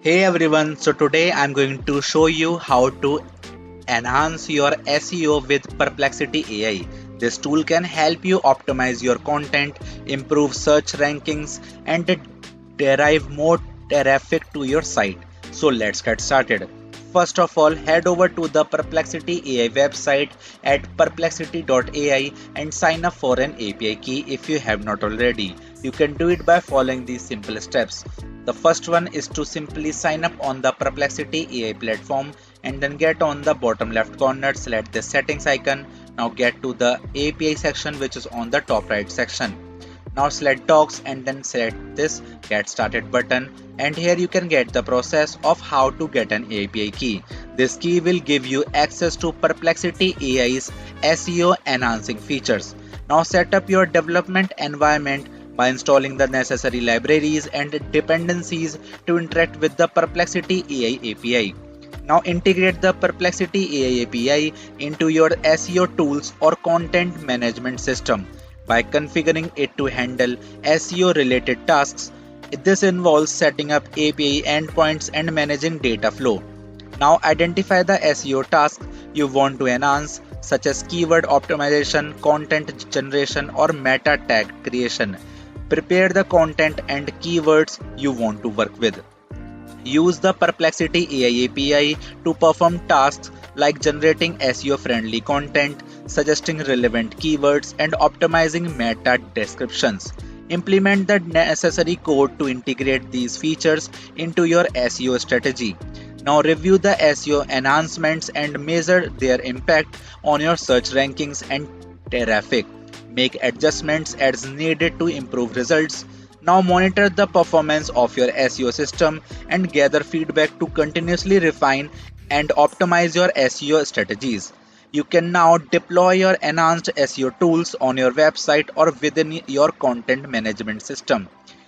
Hey everyone, so today I'm going to show you how to enhance your SEO with Perplexity AI. This tool can help you optimize your content, improve search rankings, and derive more traffic to your site. So let's get started. First of all, head over to the Perplexity AI website at perplexity.ai and sign up for an API key if you have not already. You can do it by following these simple steps. The first one is to simply sign up on the Perplexity AI platform and then get on the bottom left corner, select the settings icon. Now get to the API section which is on the top right section. Now select docs and then select this get started button, and here you can get the process of how to get an API key. This key will give you access to Perplexity AI's SEO enhancing features. Now set up your development environment by installing the necessary libraries and dependencies to interact with the Perplexity AI API. Now integrate the Perplexity AI API into your SEO tools or content management system by configuring it to handle SEO related tasks. This involves setting up API endpoints and managing data flow. Now identify the SEO tasks you want to enhance, such as keyword optimization, content generation, or meta tag creation. Prepare the content and keywords you want to work with. Use the Perplexity AI API to perform tasks like generating SEO friendly content, suggesting relevant keywords, and optimizing meta descriptions. Implement the necessary code to integrate these features into your SEO strategy. Now review the SEO enhancements and measure their impact on your search rankings and traffic. Make adjustments as needed to improve results. Now monitor the performance of your SEO system and gather feedback to continuously refine and optimize your SEO strategies. You can now deploy your enhanced SEO tools on your website or within your content management system,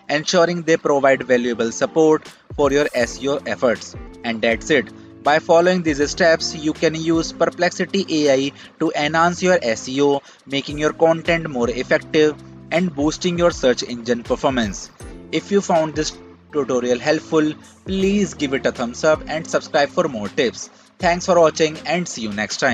ensuring they provide valuable support for your SEO efforts. And that's it. By following these steps, you can use Perplexity AI to enhance your SEO, making your content more effective and boosting your search engine performance. If you found this tutorial helpful, please give it a thumbs up and subscribe for more tips. Thanks for watching and see you next time.